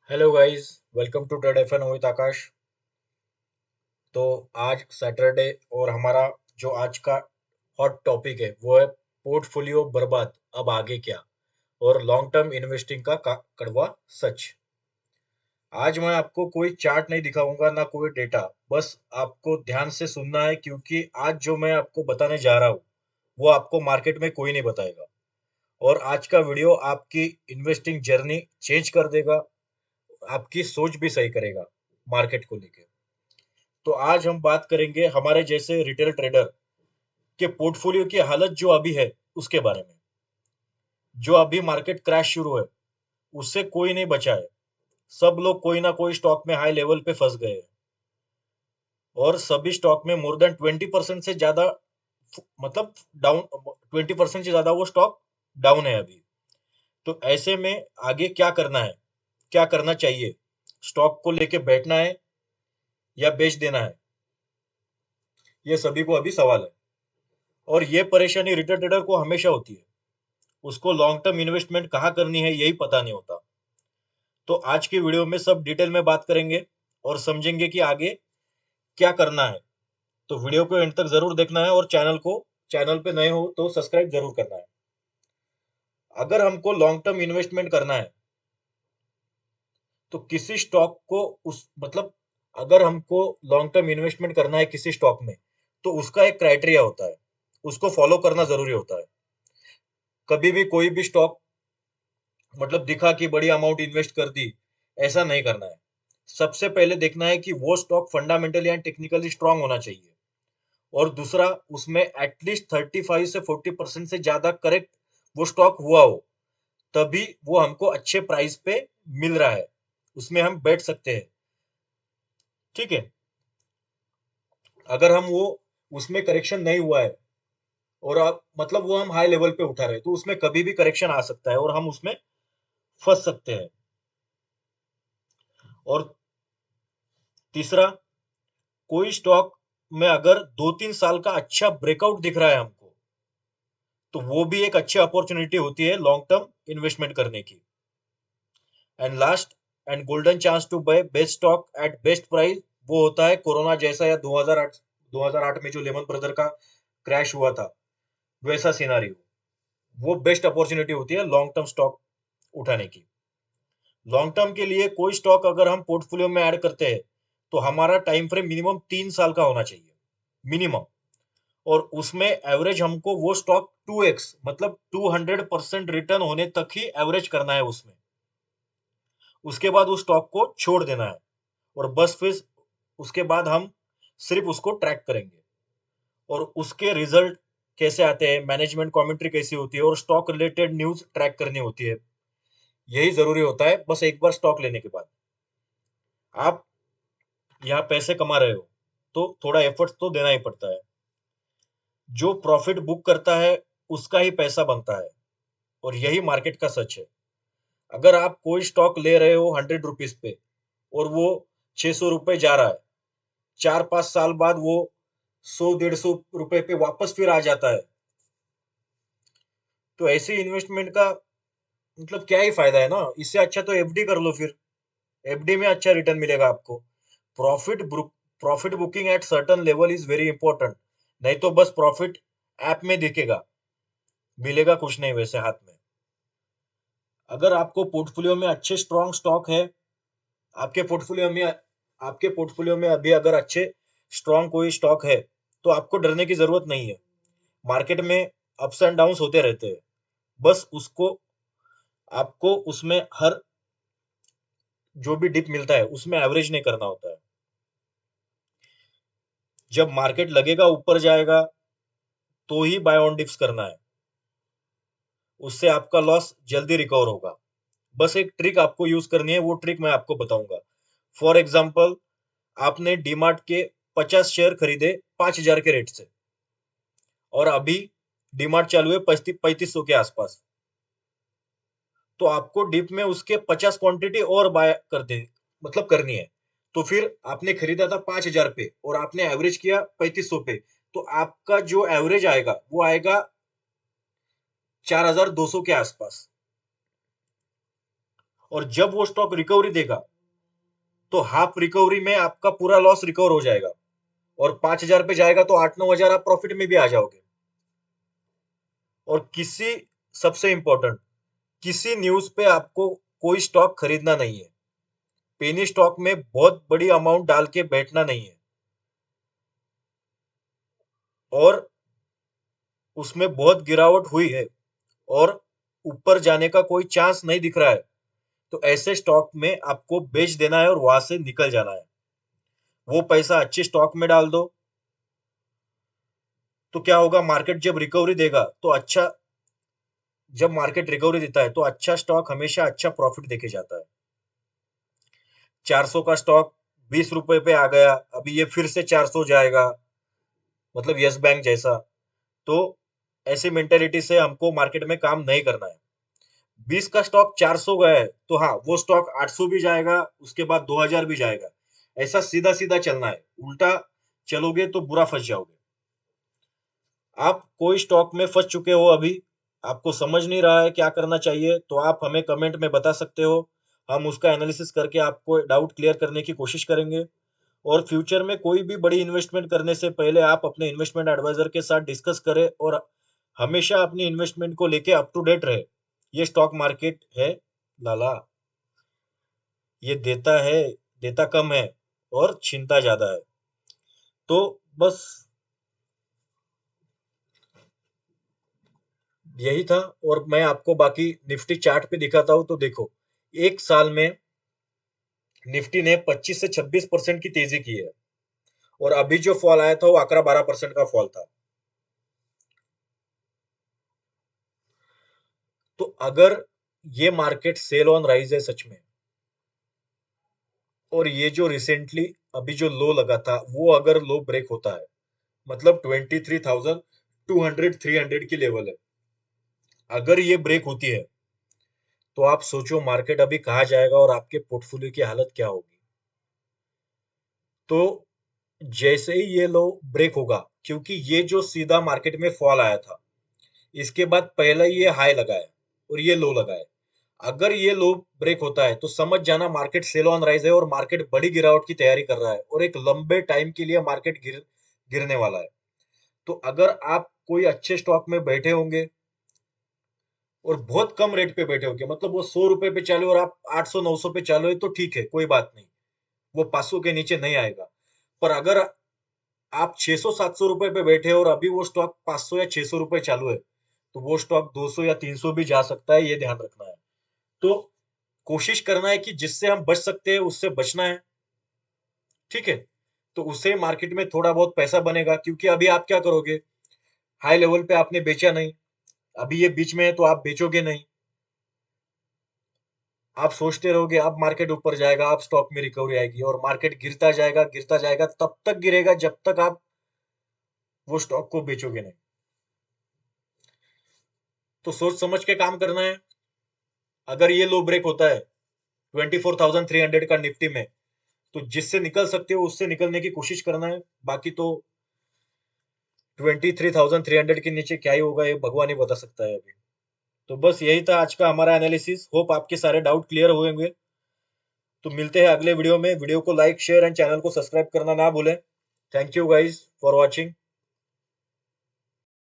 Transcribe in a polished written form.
Hello guys, welcome to trade FN with Akash. तो आज Saturday और हमारा जो आज का हॉट टॉपिक है वो है पोर्टफोलियो बर्बाद, अब आगे क्या, और लॉन्ग टर्म इन्वेस्टिंग का कड़वा सच। आज मैं आपको कोई चार्ट नहीं दिखाऊंगा ना कोई डेटा, बस आपको ध्यान से सुनना है क्योंकि आज जो मैं आपको बताने जा रहा हूँ वो आपको मार्केट में कोई नहीं बताएगा। और आज का वीडियो आपकी इन्वेस्टिंग जर्नी चेंज कर देगा, आपकी सोच भी सही करेगा मार्केट को लेके। तो आज हम बात करेंगे हमारे जैसे रिटेल ट्रेडर के पोर्टफोलियो की हालत जो अभी है उसके बारे में। जो अभी मार्केट क्रैश शुरू है उससे कोई नहीं बचा है। सब लोग कोई ना कोई स्टॉक में हाई लेवल पे फंस गए हैं और सभी स्टॉक में मोर देन 20% से ज्यादा, मतलब डाउन, 20% से ज्यादा वो स्टॉक डाउन है अभी। तो ऐसे में आगे क्या करना है, क्या करना चाहिए? स्टॉक को लेके बैठना है या बेच देना है, ये सभी को अभी सवाल है। और ये परेशानी रिटेल ट्रेडर को हमेशा होती है। उसको लॉन्ग टर्म इन्वेस्टमेंट कहाँ करनी है यही पता नहीं होता। तो आज की वीडियो में सब डिटेल में बात करेंगे और समझेंगे कि आगे क्या करना है। तो वीडियो को एंड तक जरूर देखना है और चैनल पे नए हो तो सब्सक्राइब जरूर करना है। अगर हमको लॉन्ग टर्म इन्वेस्टमेंट करना है तो किसी स्टॉक को उस मतलब अगर हमको लॉन्ग टर्म इन्वेस्टमेंट करना है किसी स्टॉक में तो उसका एक क्राइटेरिया होता है, उसको फॉलो करना जरूरी होता है। कभी भी कोई भी स्टॉक दिखा कि बड़ी अमाउंट इन्वेस्ट कर दी, ऐसा नहीं करना है। सबसे पहले देखना है कि वो stock fundamentally and technically strong होना चाहिए। और दूसरा, उसमें एटलीस्ट 35 से 40% से ज्यादा करेक्ट वो स्टॉक हुआ हो, तभी वो हमको अच्छे प्राइस पे मिल रहा है, उसमें हम बैठ सकते हैं। ठीक है। अगर हम वो उसमें करेक्शन नहीं हुआ है और आप वो हम हाई लेवल पे उठा रहे हैं तो उसमें कभी भी करेक्शन आ सकता है और हम उसमें फंस सकते हैं। और तीसरा, कोई स्टॉक में अगर 2-3 साल का अच्छा ब्रेकआउट दिख रहा है हमको, तो वो भी एक अच्छी अपॉर्चुनिटी होती है लॉन्ग टर्म इन्वेस्टमेंट करने की। And last and golden chance to buy best stock at best price, वो होता है कोरोना जैसा या 2008 में जो लेमन ब्रदर का क्रैश हुआ था, वैसा सिनारियो। वो बेस्ट अपॉर्चुनिटी होती है लॉन्ग टर्म स्टॉक उठाने की। लॉन्ग टर्म के लिए कोई स्टॉक अगर हम पोर्टफोलियो में ऐड करते हैं तो हमारा टाइम फ्रेम मिनिमम 3 साल का होना चाहिए, मिनिमम। और उसमें एवरेज हमको वो स्टॉक 2x, मतलब 200% रिटर्न होने तक ही एवरेज करना है उसमें। उसके बाद उस स्टॉक को छोड़ देना है और बस फिर उसके बाद हम सिर्फ उसको ट्रैक करेंगे। और उसके रिजल्ट कैसे आते हैं, मैनेजमेंट कमेंट्री कैसी होती है और स्टॉक रिलेटेड न्यूज ट्रैक करनी होती है, यही जरूरी होता है। बस एक बार स्टॉक लेने के बाद आप यहाँ पैसे कमा रहे हो तो थोड़ा एफर्ट तो देना ही पड़ता है। जो प्रॉफिट बुक करता है उसका ही पैसा बनता है, और यही मार्केट का सच है। अगर आप कोई स्टॉक ले रहे हो 100 रुपीज पे और वो 600 रुपये जा रहा है, 4-5 साल बाद वो 100-150 रुपए पे वापस फिर आ जाता है, तो ऐसे इन्वेस्टमेंट का क्या ही फायदा है ना। इससे अच्छा तो एफडी कर लो फिर। एफडी में अच्छा रिटर्न मिलेगा आपको। Profit profit booking at certain level is very important. नहीं तो बस प्रॉफिट ऐप में दिखेगा, मिलेगा कुछ नहीं वैसे हाथ में। अगर आपको पोर्टफोलियो में अच्छे स्ट्रॉन्ग स्टॉक है, आपके पोर्टफोलियो में आपके पोर्टफोलियो में अभी अगर अच्छे स्ट्रॉन्ग कोई स्टॉक है तो आपको डरने की जरूरत नहीं है। मार्केट में अप्स एंड डाउन्स होते रहते हैं, बस उसको आपको उसमें हर जो भी डिप मिलता है उसमें एवरेज नहीं करना होता है। जब मार्केट लगेगा ऊपर जाएगा तो ही बाय ऑन डिप्स करना है, उससे आपका लॉस जल्दी रिकवर होगा। बस एक ट्रिक आपको यूज करनी है, वो ट्रिक मैं आपको बताऊंगा। फॉर एग्जाम्पल, आपने डीमार्ट के 50 शेयर खरीदे 5,000 के रेट से, और अभी डीमार्ट चालू है 3500 के आसपास, तो आपको डिप में उसके 50 क्वांटिटी और बाय कर दे करनी है। तो फिर आपने खरीदा था 5,000 पे और आपने एवरेज किया 3500 पे, तो आपका जो एवरेज आएगा वो आएगा 4,200 के आसपास। और जब वो स्टॉक रिकवरी देगा तो हाफ रिकवरी में आपका पूरा लॉस रिकवर हो जाएगा, और 5,000 पे जाएगा तो 8-9 हजार आप प्रॉफिट में भी आ जाओगे। और सबसे इंपॉर्टेंट, किसी न्यूज पे आपको कोई स्टॉक खरीदना नहीं है। पेनी स्टॉक में बहुत बड़ी अमाउंट डाल के बैठना नहीं है, और उसमें बहुत गिरावट हुई है और ऊपर जाने का कोई चांस नहीं दिख रहा है, तो ऐसे स्टॉक में आपको बेच देना है और वहां से निकल जाना है। वो पैसा अच्छे स्टॉक में डाल दो, तो क्या होगा, मार्केट जब रिकवरी देगा तो अच्छा, जब मार्केट रिकवरी देता है तो अच्छा स्टॉक हमेशा अच्छा प्रॉफिट देके जाता है। 400 का स्टॉक 20 रुपए पे आ गया, अभी ये फिर से 400 जाएगा, मतलब यस बैंक जैसा। तो ऐसी मेंटेलिटी से हमको मार्केट में काम नहीं करना है। 20 का स्टॉक 400 गया है तो हाँ, वो स्टॉक 800 भी जाएगा, उसके बाद 2000 भी जाएगा। ऐसा सीधा सीधा चलना है, उल्टा चलोगे तो बुरा फंस जाओगे। आप कोई स्टॉक में फंस चुके हो, अभी आपको समझ नहीं रहा है क्या करना चाहिए, तो आप हमें कमेंट में बता सकते हो। हम उसका एनालिसिस करके आपको डाउट क्लियर करने की कोशिश करेंगे। और फ्यूचर में कोई भी बड़ी इन्वेस्टमेंट करने से पहले आप अपने इन्वेस्टमेंट एडवाइजर के साथ डिस्कस करें, और हमेशा अपनी इन्वेस्टमेंट को लेके अप टू डेट रहे। ये स्टॉक मार्केट है लाला, ये देता कम है और छीनता ज्यादा है। तो बस यही था। और मैं आपको बाकी निफ्टी चार्ट पे दिखाता हूं, तो देखो, एक साल में निफ्टी ने 25 से 26% की तेजी की है, और अभी जो फॉल आया था वो 11-12% का फॉल था। तो अगर ये मार्केट सेल ऑन राइज है सच में, और ये जो रिसेंटली अभी जो लो लगा था वो अगर लो ब्रेक होता है, मतलब 23,200 300 की लेवल है, अगर ये ब्रेक होती है, तो आप सोचो मार्केट अभी कहाँ जाएगा और आपके पोर्टफोलियो की हालत क्या होगी। तो जैसे ही ये लो ब्रेक होगा, क्योंकि ये जो सीधा मार्केट में फॉल आया था, इसके बाद पहले ये हाई लगा है और ये लो लगा है। अगर ये लो ब्रेक होता है तो समझ जाना मार्केट सेल ऑन राइज है, और मार्केट बड़ी गिरावट की तैयारी कर रहा है, और एक लंबे टाइम के लिए मार्केट गिरने वाला है। तो अगर आप कोई अच्छे स्टॉक में बैठे होंगे और बहुत कम रेट पे बैठे होंगे, मतलब वो 100 रुपए पे चालू और आप 800-900 पे चालू है, तो ठीक है, कोई बात नहीं, वो 500 के नीचे नहीं आएगा। पर अगर आप 600-700 रुपए पे बैठे हो और अभी वो स्टॉक 500 या 600 रुपए चालू है, तो वो स्टॉक 200 या 300 भी जा सकता है, ये ध्यान रखना है। तो कोशिश करना है कि जिससे हम बच सकते हैं उससे बचना है, ठीक है। तो उससे मार्केट में थोड़ा बहुत पैसा बनेगा, क्योंकि अभी आप क्या करोगे, हाई लेवल पे आपने बेचा नहीं, अभी ये बीच में है तो आप बेचोगे नहीं, आप सोचते रहोगे अब मार्केट ऊपर जाएगा, अब स्टॉक में रिकवरी आएगी, और मार्केट गिरता जाएगा, तब तक गिरेगा जब तक आप वो स्टॉक को बेचोगे नहीं। तो सोच समझ के काम करना है। अगर ये लो ब्रेक होता है 24,300 का निफ्टी में, तो जिससे निकल सकते हो उससे निकलने की कोशिश करना है। बाकी तो 23,300 के नीचे क्या ही होगा ये भगवान ही बता सकता है अभी। तो बस यही था आज का हमारा एनालिसिस, होप आपके सारे डाउट क्लियर होंगे। तो मिलते हैं अगले वीडियो में। वीडियो को लाइक शेयर एंड चैनल को सब्सक्राइब करना ना भूलें। Thank you guys for watching.